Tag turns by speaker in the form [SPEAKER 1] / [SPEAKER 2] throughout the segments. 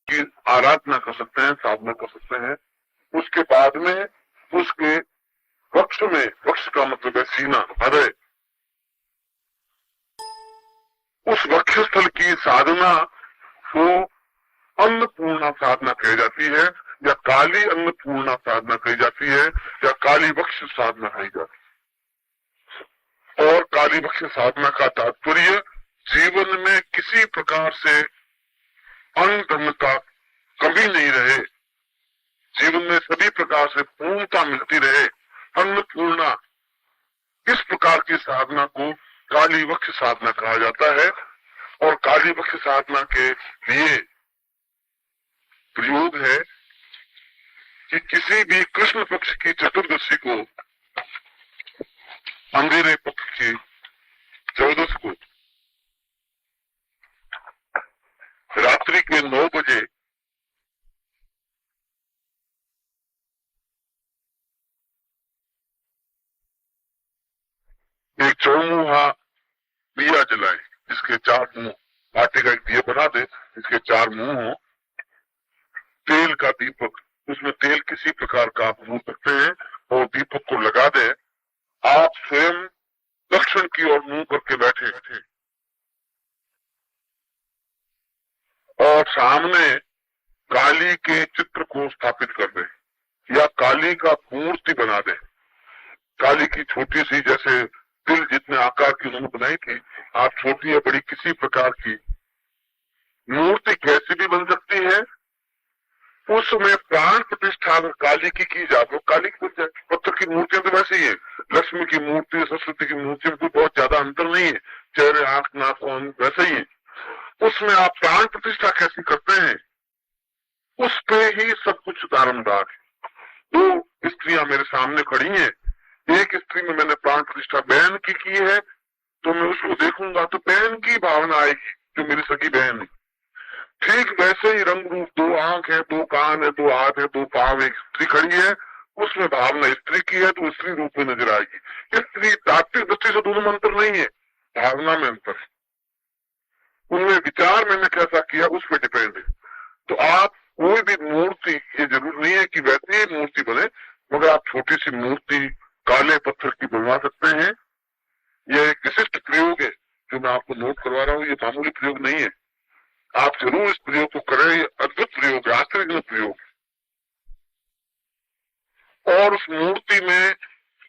[SPEAKER 1] की आराधना कर सकते हैं, साधना कर सकते हैं। उसके बाद में उसके वक्ष में, वक्ष का मतलब है सीना, हृदय, उस वक्षस्थल की साधना को अन्नपूर्णा साधना कही जाती है, या काली अन्नपूर्णा साधना कही जाती है, या काली वक्ष साधना कही जाती है। और काली वक्ष साधना का तात्पर्य जीवन में किसी प्रकार से अन्न धन का कमी नहीं रहे, जीवन में सभी प्रकार से पूर्णता मिलती रहे, अन्नपूर्णा, इस प्रकार की साधना को काली वक्ष साधना कहा जाता है। और काली वक्ष साधना के लिए प्रयोग है कि किसी भी कृष्ण पक्ष की चतुर्दशी को, अंधेरे पक्ष की चौदस को, रात्रि के 9 बजे एक चौमुहा दिया जलाए, जिसके 4 मुंह, आटे का एक दिया बना दे, इसके 4 मुंह हो, तेल का दीपक, उसमें तेल किसी प्रकार का आप भून सकते हैं, और दीपक को लगा दे। आप स्वयं दक्षिण की ओर मुंह करके बैठे और सामने काली के चित्र को स्थापित कर दे, या काली का मूर्ति बना दे। काली की छोटी सी, जैसे दिल जितने आकार की उन्होंने बनाई थी, आप छोटी या बड़ी किसी प्रकार की मूर्ति कैसी भी बन सकती है, उसमें प्राण प्रतिष्ठा काली की जाए, वो काली की पत्थर की मूर्तियां तो वैसे ही है, लक्ष्मी की मूर्ति, सरस्वती की मूर्ति में बहुत ज्यादा अंतर नहीं है, चेहरे, आंख, नाक, वैसे ही है। उसमें आप प्राण प्रतिष्ठा कैसी करते हैं, उस पे ही सब कुछ दारोमदार है। 2 स्त्रियां मेरे सामने खड़ी हैं, एक स्त्री में मैंने प्राण प्रतिष्ठा बहन की है, तो मैं उसको देखूंगा तो बहन की भावना आएगी, जो मेरी सगी बहन है। ठीक वैसे ही रंग रूप, 2 आंख है, 2 कान है, 2 हाथ है, 2 पांव, एक स्त्री खड़ी है, उसमें भावना स्त्री की है, तो स्त्री रूप में नजर आएगी। स्त्री तात्विक दृष्टि से दोनों में अंतर नहीं है, भावना में अंतर है, उनमें विचार मैंने कैसा किया उस पर डिपेंड है। तो आप कोई भी मूर्ति, ये जरूर नहीं है कि वैसी ही मूर्ति बने, मगर आप छोटी सी मूर्ति काले पत्थर की बनवा सकते हैं। यह एक विशिष्ट प्रयोग है जो मैं आपको नोट करवा रहा हूँ, ये मामूली प्रयोग नहीं है, आप जरूर इस प्रयोग को करें, ये अद्भुत प्रयोग है, आश्चर्यजनक प्रयोग है। और उस मूर्ति में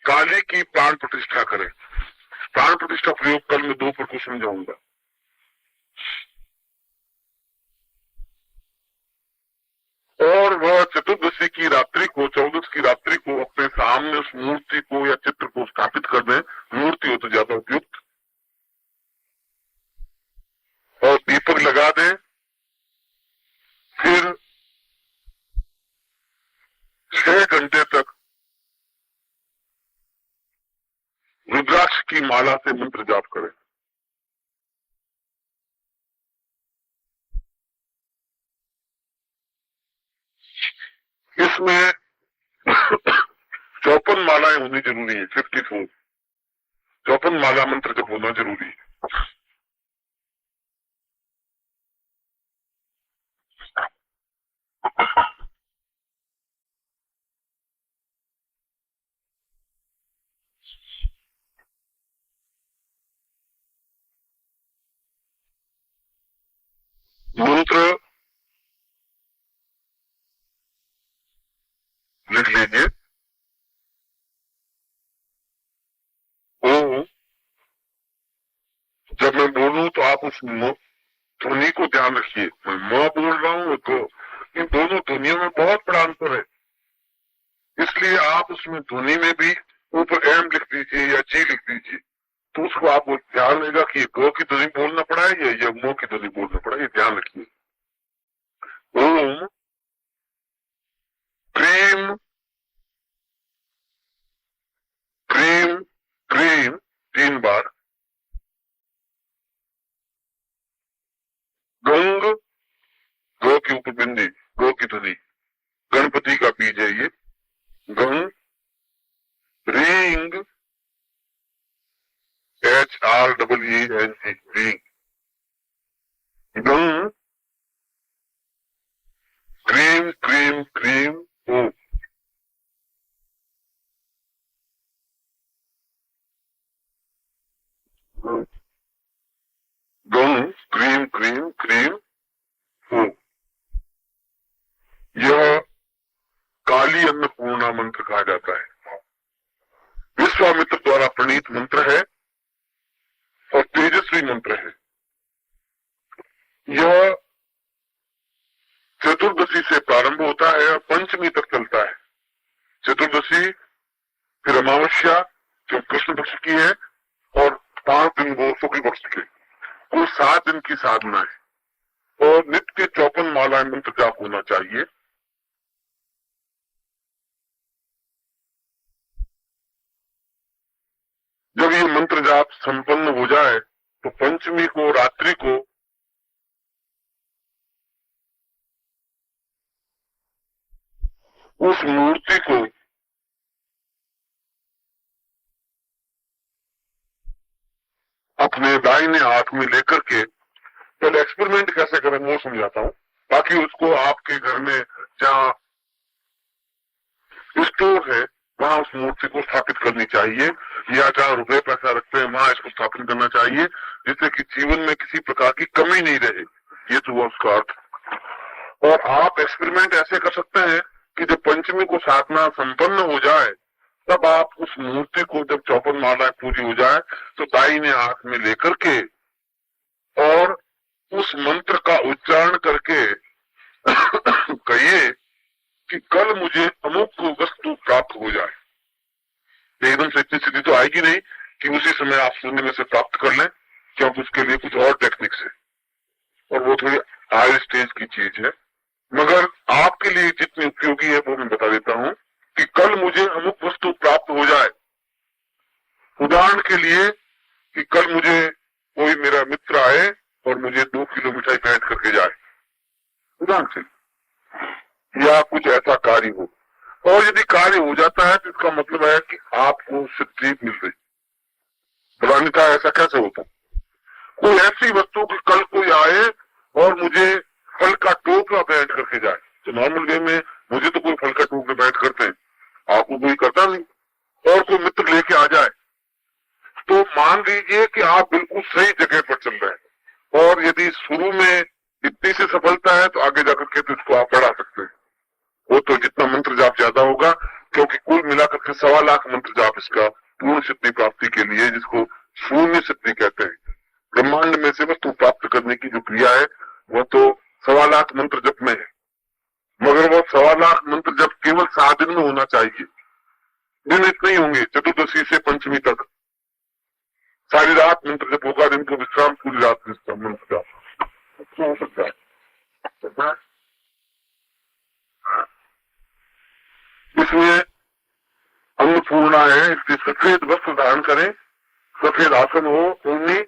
[SPEAKER 1] काली की प्राण प्रतिष्ठा करें। प्राण प्रतिष्ठा प्रयोग कल मैं दोपहर को समझाऊंगा। और वह चतुर्दशी की रात्रि को, 14 की रात्रि को अपने सामने उस मूर्ति को या चित्र को स्थापित कर दें, मूर्ति हो तो ज्यादा उपयुक्त, और दीपक लगा दें। फिर 6 घंटे तक रुद्राक्ष की माला से मंत्र जाप करें। इसमें 54 मालाएं होनी जरूरी है, 54 54 माला मंत्र जब होना जरूरी है। मंत्र लिख लीजिए। ओम, जब मैं बोलूं तो आप उस ध्वनि को ध्यान रखिए, मैं बोल रहा हूं तो इन दोनों ध्वनियों में बहुत बड़ा अंतर है, इसलिए आप उसमें ध्वनि में भी ऊपर एम लिख दीजिए या जी लिख दीजिए, तो उसको आप ध्यान रहेगा कि गो की ध्वनि बोलना पड़ा है या मो की ध्वनि बोलना पड़ा है, ये ध्यान रखिए। ओम क्रीम क्रीम क्रीम 3 बार। गंग, गो के ऊपर बिंदी, गो की ध्वनि, गणपति का बीज है ये, गंग। रींग, HREENG, रींग। गंग क्रीम क्रीम क्रीम ओम। गम क्रीम क्रीम क्रीम ओम। यह काली अन्नपूर्णा मंत्र कहा जाता है। विश्वामित्र द्वारा प्रणीत मंत्र है और तेजस्वी मंत्र है। यह चतुर्दशी से प्रारंभ होता है और पंचमी तक चलता है। चतुर्दशी, फिर अमावस्या जो कृष्ण पक्ष की है, और 5 दिन वो शुक्ल पक्ष के। कुल 7 दिन की साधना है और नित्य 54 मालाएं मंत्र जाप होना चाहिए। जब ये मंत्र जाप संपन्न हो जाए तो पंचमी को रात्रि को उस मूर्ति को अपने दाहिने हाथ में लेकर के, पहले एक्सपेरिमेंट कैसे करें वो समझाता हूं, बाकी उसको आपके घर में जहां स्टोर है वहां उस मूर्ति को स्थापित करनी चाहिए, या जहां रुपए पैसा रखते हैं वहां इसको स्थापित करना चाहिए, जिससे कि जीवन में किसी प्रकार की कमी नहीं रहे। ये तो हुआ उसका अर्थ। और आप एक्सपेरिमेंट ऐसे कर सकते हैं कि जब पंचमी को साधना संपन्न हो जाए तब आप उस मूर्ति को, जब 54 मालाएं पूरी हो जाए तो दाहिने हाथ में लेकर के और उस मंत्र का उच्चारण करके कहिए कि कल मुझे अमुक वस्तु प्राप्त हो जाए। एकदम से इतनी स्थिति तो आएगी नहीं कि उसी समय आप शून्य में से प्राप्त कर लें, क्योंकि उसके लिए कुछ और टेक्निक्स है और वो थोड़ी हाई स्टेज की चीज है। मगर आपके लिए जितनी उपयोगी है वो मैं बता देता हूं कि कल मुझे अमुक वस्तु प्राप्त हो जाए। उदाहरण के लिए कि कल मुझे कोई मेरा मित्र आए और मुझे 2 किलो मिठाई भेंट करके जाए, उदाहरण से, या कुछ ऐसा कार्य हो। और यदि कार्य हो जाता है तो इसका मतलब है कि आपको सिद्धि मिल रही। पुरानिता ऐसा कैसे होता? कोई ऐसी वस्तु कि कल कोई आए और मुझे फल का टोकरा भेंट करके जाए। तो नॉर्मल वे में मुझे तो कोई फल का टोकरा भेंट करते हैं, आपको कोई करता नहीं। और कोई मित्र लेके आ जाए तो मान लीजिए कि आप बिल्कुल सही जगह पर चल रहे हैं, और यदि शुरू में इतनी सी सफलता है तो आगे जाकर के तो इसको आप बढ़ा सकते हैं। वो तो जितना मंत्र जाप ज्यादा होगा, क्योंकि कुल मिलाकर के 1.25 लाख मंत्र जाप इसका पूर्ण सिद्धि प्राप्ति के लिए, जिसको शून्य सिद्धि कहते हैं, ब्रह्मांड में से वस्तु प्राप्त करने की जो क्रिया है वो तो 1.25 लाख मंत्र जप में है। मगर वो 1.25 लाख मंत्र जप केवल 7 दिन में होना चाहिए। दिन इतने ही होंगे, चतुर्दशी से पंचमी तक सारी रात मंत्र जप होगा, दिन को विश्राम, पूरी रात मंत्र जाप अच्छा हो सकता है। इसमें अन्नपूर्णा है, इसलिए सफेद वस्त्र धारण करें, सफेद आसन हो, ओढ़नी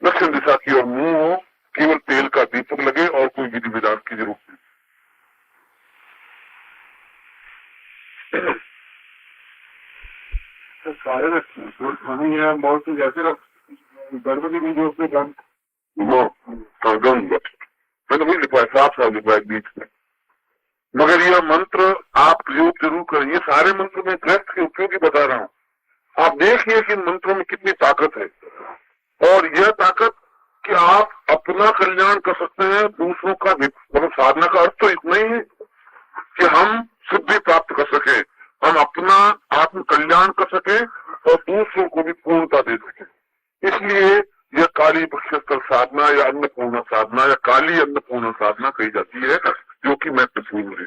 [SPEAKER 1] दक्षिण दिशा की ओर मुंह हो, केवल तेल का दीपक लगे और कोई विधि विधान की जरूरत नहीं। बहुत जैसे गणपति भी जो उसमें मैंने वही लिखवाया, साफ लिखवाया बीच में। मगर यह मंत्र आप प्रयोग जरूर करें। ये सारे मंत्र में ग्रस्त के उपयोगी बता रहा हूं। आप देखिए कि इन मंत्रों में कितनी ताकत है, और यह ताकत कि आप अपना कल्याण कर सकते हैं, दूसरों का भी। मतलब साधना का अर्थ तो इतना ही है कि हम सिद्धि प्राप्त कर सके, हम अपना आत्म कल्याण कर सके और दूसरों को भी पूर्णता दे सके। इसलिए यह काली पक्षस्थल साधना या अन्नपूर्णा साधना या काली अन्नपूर्णा साधना कही जाती है, जो कि महत्वपूर्ण है।